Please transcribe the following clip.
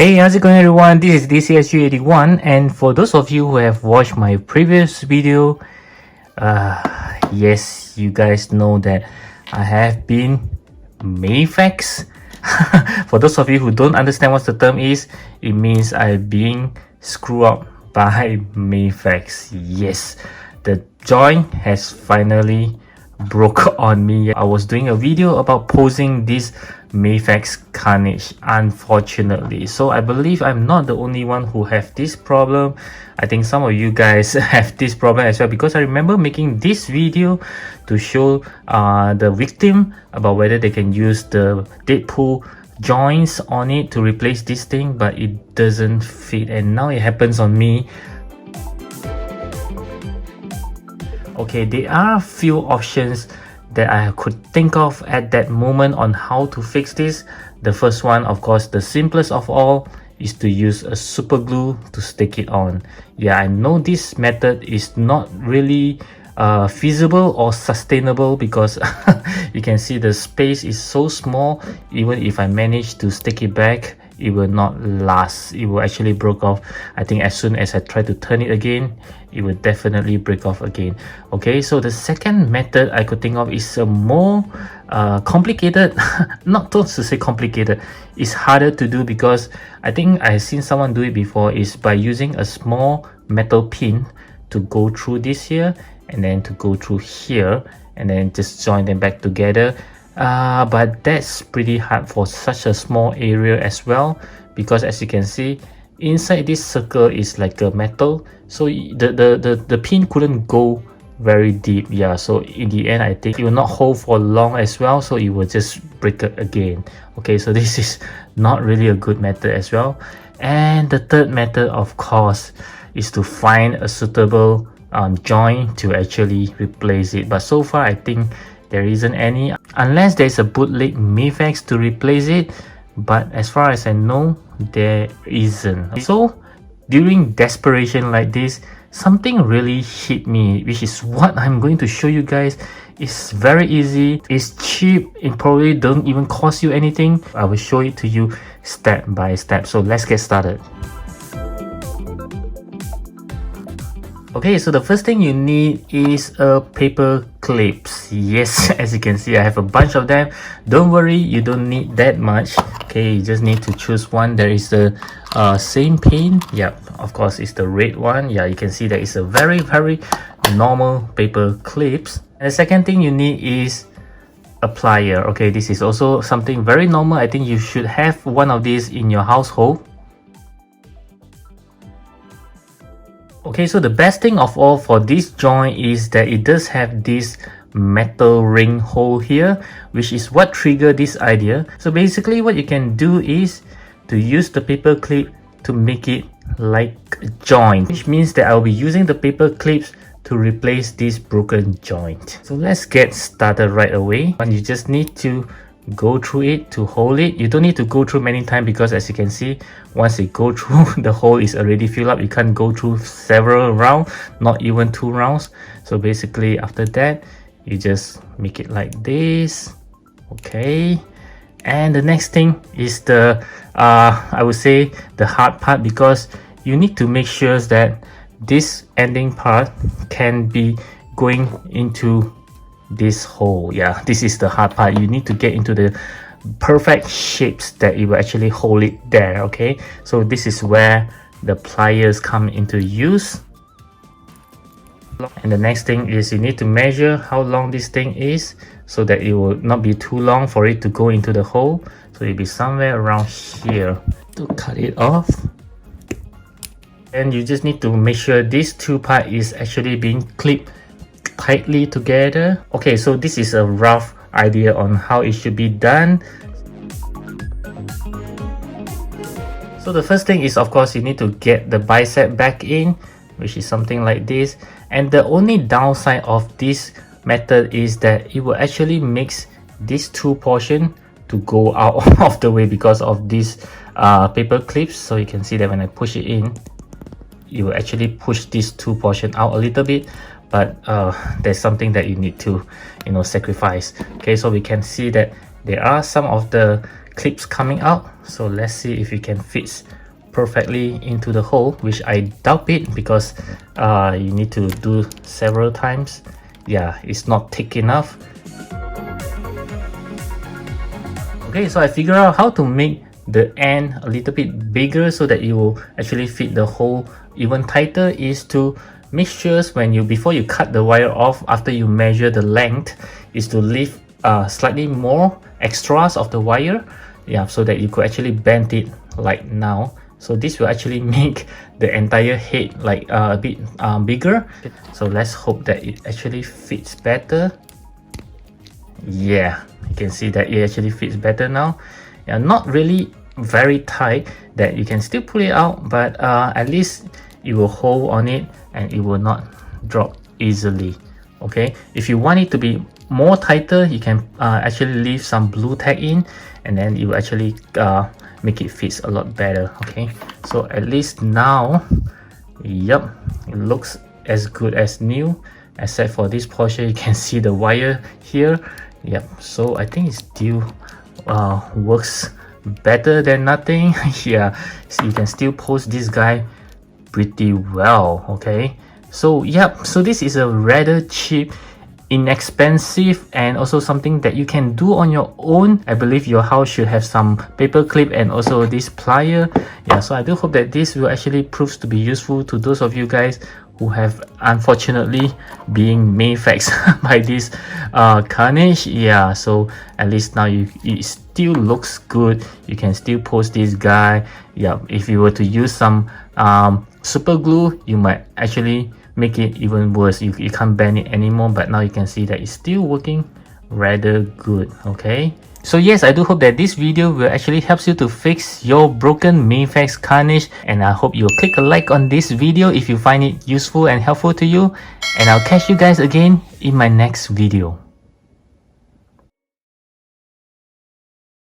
Hey, how's it going everyone? This is DCSU81, and for those of you who have watched my previous video, yes, you guys know that I have been Mafex. For those of you who don't understand what the term is, it means I'm being screwed up by Mafex. Yes, the joint has finally broke on me. I was doing a video about posing this Mafex Carnage, unfortunately. So I believe I'm not the only one who have this problem. I think some of you guys have this problem as well, because I remember making this video to show the victim about whether they can use the Deadpool joints on it to replace this thing, but it doesn't fit, and now it happens on me. Okay, there are a few options that I could think of at that moment on how to fix this. The first one, of course, the simplest of all, is to use a super glue to stick it on. Yeah, I know this method is not really feasible or sustainable, because you can see the space is so small. Even if I manage to stick it back, it will not last. It will actually break off. I think as soon as I try to turn it again, it will definitely break off again. Okay, so the second method I could think of is a more complicated, not to say complicated, it's harder to do, because I think I've seen someone do it before, is by using a small metal pin to go through this here and then to go through here and then just join them back together. But that's pretty hard for such a small area as well, because as you can see, inside this circle is like a metal, so the pin couldn't go very deep. Yeah, so in the end I think it will not hold for long as well, so it will just break it again. Okay, so this is not really a good method as well. And the third method, of course, is to find a suitable joint to actually replace it, but so far I think there isn't any, unless there's a bootleg Mafex to replace it, but as far as I know, there isn't. So during desperation like this, something really hit me, which is what I'm going to show you guys. It's very easy, it's cheap, it probably don't even cost you anything. I will show it to you step by step, so let's get started. Okay, so the first thing you need is a paper clips. Yes, as you can see, I have a bunch of them. Don't worry, you don't need that much. Okay, you just need to choose one. There is the same pin. Yeah, of course, it's the red one. Yeah, you can see that it's a very normal paper clips. And the second thing you need is a plier. Okay, this is also something very normal. I think you should have one of these in your household. Okay, so the best thing of all for this joint is that it does have this metal ring hole here, which is what triggered this idea. So basically what you can do is to use the paper clip to make it like a joint, which means that I'll be using the paper clips to replace this broken joint. So let's get started right away. And you just need to go through it to hold it. You don't need to go through many times, because as you can see, once you go through, the hole is already filled up. You can't go through several rounds, not even 2 rounds. So basically after that, you just make it like this. Okay, and the next thing is the I would say the hard part, because you need to make sure that this ending part can be going into this hole. Yeah, this is the hard part. You need to get into the perfect shapes that it will actually hold it there. Okay, so this is where the pliers come into use. And the next thing is you need to measure how long this thing is, so that it will not be too long for it to go into the hole. So it'll be somewhere around here to cut it off. And you just need to make sure this two part is actually being clipped tightly together. Okay, so this is a rough idea on how it should be done. So the first thing is, of course, you need to get the bicep back in, which is something like this. And the only downside of this method is that it will actually makes this two portion to go out of the way because of these paper clips. So you can see that when I push it in, you will actually push this two portion out a little bit. But there's something that you need to sacrifice. Okay, so we can see that there are some of the clips coming out. So let's see if it can fit perfectly into the hole, which I doubt it, because you need to do several times. Yeah, it's not thick enough. Okay, so I figured out how to make the end a little bit bigger so that it will actually fit the hole even tighter, is to make sure before you cut the wire off, after you measure the length, is to leave slightly more extras of the wire, yeah, so that you could actually bend it like now. So this will actually make the entire head like a bit bigger. So let's hope that it actually fits better. Yeah, you can see that it actually fits better now. Yeah, not really very tight that you can still pull it out, but at least it will hold on it and it will not drop easily. Okay, if you want it to be more tighter, you can actually leave some blue tack in, and then it will actually make it fit a lot better. Okay, so at least now, yep, it looks as good as new, except for this portion. You can see the wire here. Yep, so I think it still works better than nothing. Yeah, so you can still post this guy pretty well. Okay, so yep, so this is a rather cheap, inexpensive, and also something that you can do on your own. I believe your house should have some paper clip and also this plier. Yeah, so I do hope that this will actually prove to be useful to those of you guys who have unfortunately being Mafex by this Carnage. Yeah, so at least now it still looks good. You can still post this guy. Yeah, if you were to use some super glue, you might actually make it even worse. You can't bend it anymore, but now you can see that it's still working rather good. Okay, so yes, I do hope that this video will actually help you to fix your broken Mafex Carnage, and I hope you'll click a like on this video if you find it useful and helpful to you, and I'll catch you guys again in my next video.